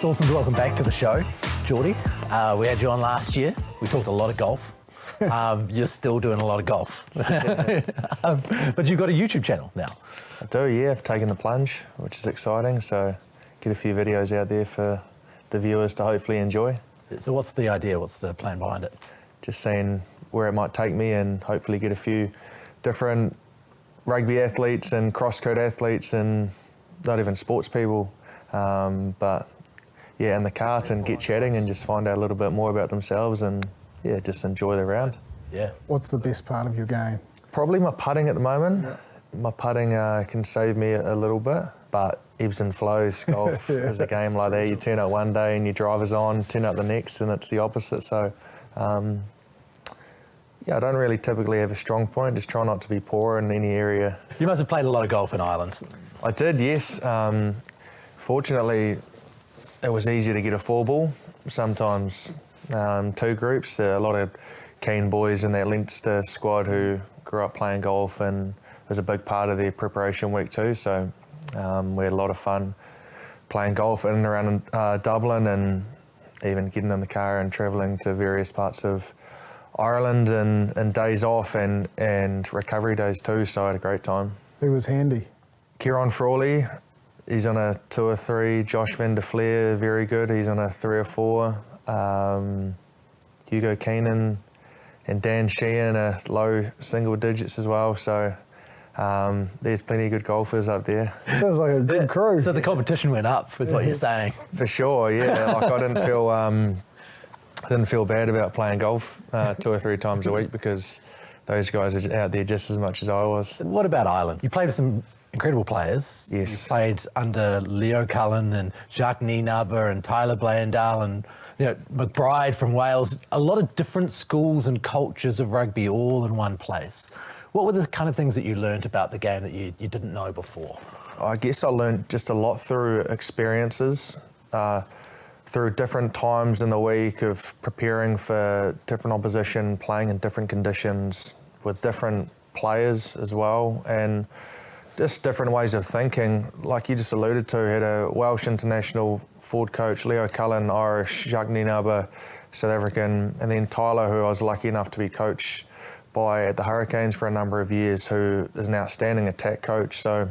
It's awesome to welcome back to the show, Jordie. We had you on last year. We talked a lot of golf. You're still doing a lot of golf. But you've got a YouTube channel now. I do, yeah. I've taken the plunge, which is exciting. So get a few videos out there for the viewers to hopefully enjoy. So what's the idea? What's the plan behind it? Just seeing where it might take me and hopefully get a few different rugby athletes and cross-code athletes and not even sports people. But yeah, in the cart and get chatting and just find out a little bit more about themselves and yeah, just enjoy the round. Yeah. What's the best part of your game? Probably my putting at the moment. Yeah. My putting can save me a little bit, but ebbs and flows. Golf is a game like that. You turn up one day and your driver's on, turn up the next and it's the opposite. So yeah, I don't really typically have a strong point, just try not to be poor in any area. You must have played a lot of golf in Ireland. I did, yes. Fortunately, it was easier to get a 4-ball. Sometimes 2 groups. A lot of keen boys in that Leinster squad who grew up playing golf, and it was a big part of their preparation week too. So we had a lot of fun playing golf in and around Dublin, and even getting in the car and travelling to various parts of Ireland and days off and recovery days too. So I had a great time. Who was handy? Kieran Frawley. He's on a 2 or 3. Josh Van der Fleer, very good. He's on a 3 or 4. Hugo Keenan and Dan Sheehan are low single digits as well. So there's plenty of good golfers up there. That was like a good crew. So the competition went up, is what you're saying. For sure, yeah. Like I didn't feel bad about playing golf 2 or 3 times a week because those guys are out there just as much as I was. What about Ireland? You played with some incredible players. Yes. You played under Leo Cullen and Jacques Nienaber and Tyler Blandale and McBride from Wales. A lot of different schools and cultures of rugby all in one place. What were the kind of things that you learned about the game that you didn't know before? I guess I learned just a lot through experiences, through different times in the week of preparing for different opposition, playing in different conditions with different players as well, and just different ways of thinking. Like you just alluded to, had a Welsh international forward coach, Leo Cullen, Irish, Jacques Nienaber, South African, and then Tyler, who I was lucky enough to be coached by at the Hurricanes for a number of years, who is an outstanding attack coach. So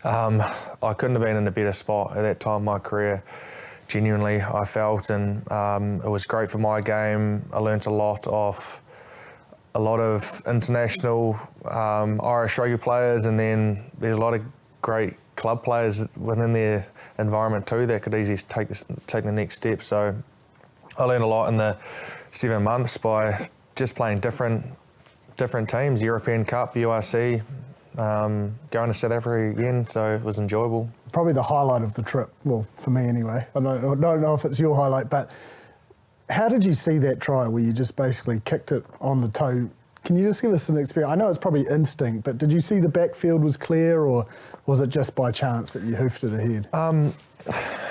I couldn't have been in a better spot at that time in my career. Genuinely, I felt, and it was great for my game. I learnt a lot of international Irish rugby players, and then there's a lot of great club players within their environment too that could easily take the next step. So I learned a lot in the 7 months by just playing different teams, European Cup, URC, going to South Africa again, so it was enjoyable. Probably the highlight of the trip, well, for me anyway. I don't know if it's your highlight, but how did you see that try where you just basically kicked it on the toe? Can you just give us an experience? I know it's probably instinct, but did you see the backfield was clear, or was it just by chance that you hoofed it ahead?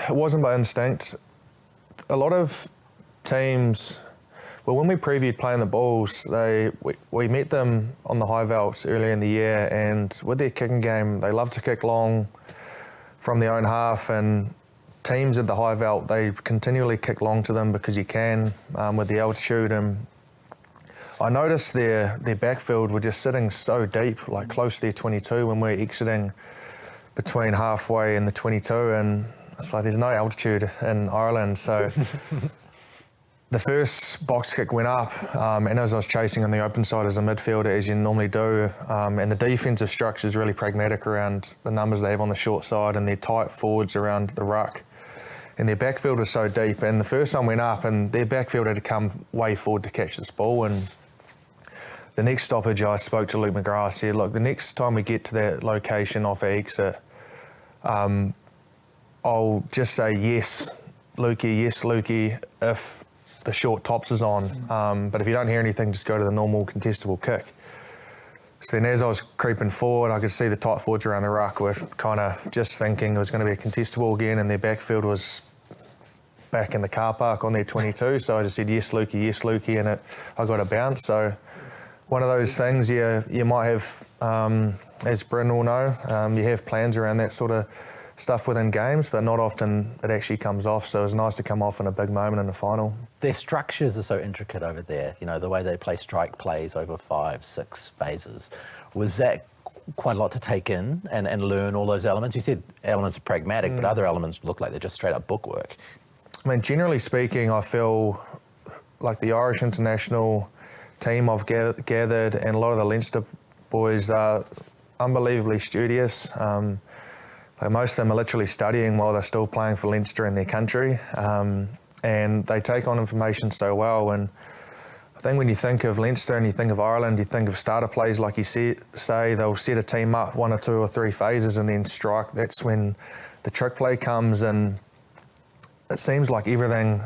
It wasn't by instinct. A lot of teams, well, when we previewed playing the Bulls, we met them on the high veld earlier in the year, and with their kicking game, they love to kick long from their own half, and teams at the high veld, they continually kick long to them because you can with the altitude. And I noticed their backfield were just sitting so deep, like close to their 22 when we're exiting between halfway and the 22, and it's like there's no altitude in Ireland. So the first box kick went up, and as I was chasing on the open side as a midfielder, as you normally do, and the defensive structure is really pragmatic around the numbers they have on the short side and their tight forwards around the ruck. And their backfield was so deep, and the first one went up and their backfield had to come way forward to catch this ball. And the next stoppage, I spoke to Luke McGrath. I said, look, the next time we get to that location off our exit, I'll just say yes, Lukey, if the short tops is on. But if you don't hear anything, just go to the normal contestable kick. So then as I was creeping forward, I could see the tight forwards around the ruck were kind of just thinking it was going to be a contestable again, and their backfield was back in the car park on their 22. So I just said, yes, Lukey, and I got a bounce. So one of those things you might have, as Bryn will know, you have plans around that sort of stuff within games, but not often it actually comes off. So it was nice to come off in a big moment in the final. Their structures are so intricate over there. You know, the way they play strike plays over 5-6 phases. Was that quite a lot to take in and learn all those elements? You said elements are pragmatic, but other elements look like they're just straight up bookwork. I mean, generally speaking, I feel like the Irish international team I've gathered and a lot of the Leinster boys are unbelievably studious. Like most of them are literally studying while they're still playing for Leinster in their country, and they take on information so well. And I think when you think of Leinster and you think of Ireland, you think of starter plays, like you say they'll set a team up 1 or 2 or 3 phases and then strike. That's when the trick play comes, and it seems like everything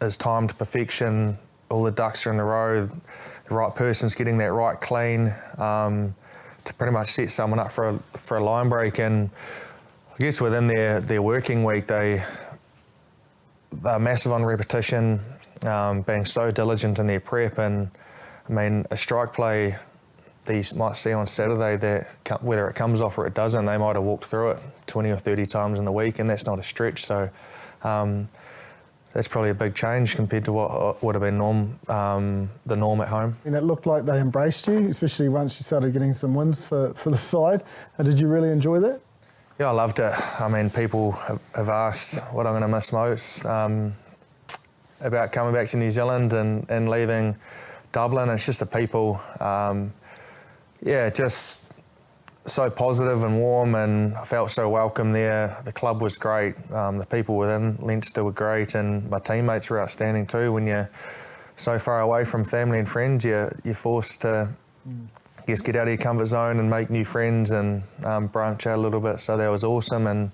is timed to perfection. All the ducks are in a row. The right person's getting that right clean to pretty much set someone up for a line break. And I guess within their working week, they're massive on repetition, being so diligent in their prep. And I mean, a strike play that you might see on Saturday, that whether it comes off or it doesn't, they might have walked through it 20 or 30 times in the week, and that's not a stretch. So that's probably a big change compared to what would have been the norm at home. And it looked like they embraced you, especially once you started getting some wins for the side. Did you really enjoy that? Yeah, I loved it. I mean, people have asked what I'm going to miss most about coming back to New Zealand and leaving Dublin. It's just the people. Just so positive and warm, and I felt so welcome there. The club was great. The people within Leinster were great, and my teammates were outstanding too. When you're so far away from family and friends, you're forced to get out of your comfort zone and make new friends and branch out a little bit. So that was awesome, and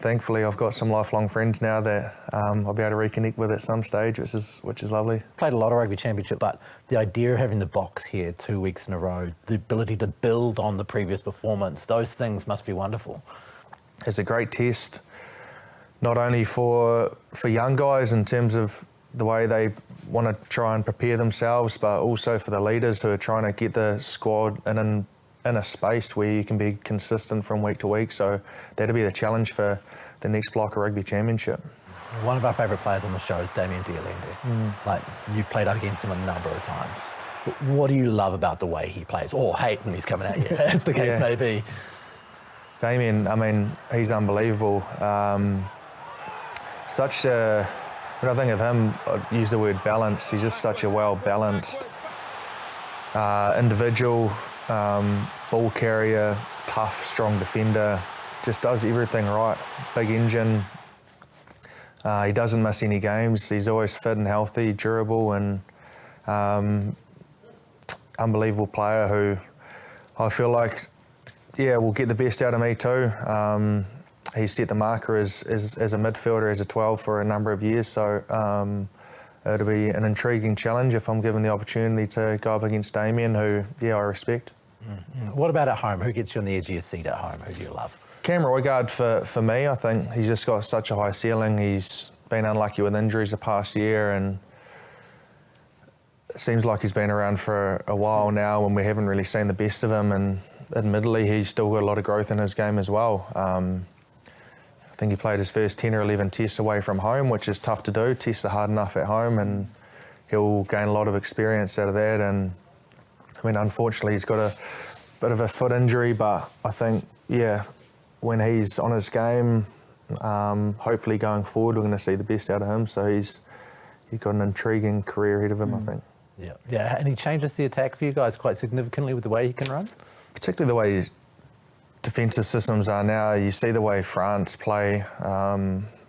thankfully I've got some lifelong friends now that I'll be able to reconnect with at some stage, which is lovely. Played a lot of rugby championship, but the idea of having the Boks here 2 weeks in a row, the ability to build on the previous performance, those things must be wonderful. It's a great test, not only for young guys in terms of the way they want to try and prepare themselves, but also for the leaders who are trying to get the squad in a space where you can be consistent from week to week. So that'll be the challenge for the next block of rugby championship. One of our favourite players on the show is Damian De Allende. Like, you've played up against him a number of times. What do you love about the way he plays, or hate when he's coming at you, as the case may be? Damian, I mean, he's unbelievable. When I think of him, I'd use the word balance. He's just such a well-balanced individual, ball carrier, tough, strong defender, just does everything right. Big engine. He doesn't miss any games. He's always fit and healthy, durable, and unbelievable player who I feel like, will get the best out of me too. He's set the marker as a midfielder, as a 12 for a number of years, so it'll be an intriguing challenge if I'm given the opportunity to go up against Damian, who, I respect. What about at home? Who gets you on the edge of your seat at home? Who do you love? Cam Roigard for me, I think he's just got such a high ceiling. He's been unlucky with injuries the past year, and it seems like he's been around for a while now and we haven't really seen the best of him, and admittedly he's still got a lot of growth in his game as well. I think he played his first 10 or 11 tests away from home, which is tough to do. Tests are hard enough at home, and he'll gain a lot of experience out of that. And I mean, unfortunately, he's got a bit of a foot injury, but I think, when he's on his game, hopefully going forward, we're going to see the best out of him. So he's got an intriguing career ahead of him, I think. Yeah, and he changes the attack for you guys quite significantly with the way he can run? Particularly the way defensive systems are now. You see the way France play,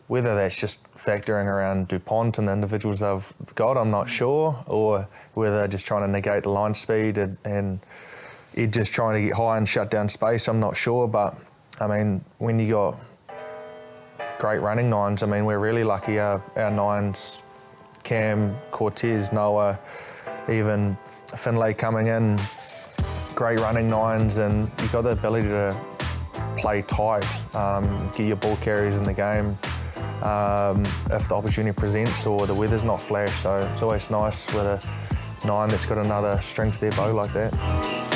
whether that's just factoring around Dupont and the individuals they've got, I'm not sure, or whether they're just trying to negate the line speed and just trying to get high and shut down space, I'm not sure. But I mean, when you got great running nines, I mean, we're really lucky. Our nines, Cam, Cortez, Noah, even Finlay coming in, great running nines, and you've got the ability to play tight, get your ball carriers in the game if the opportunity presents or the weather's not flash. So it's always nice with a nine that's got another string to their bow like that.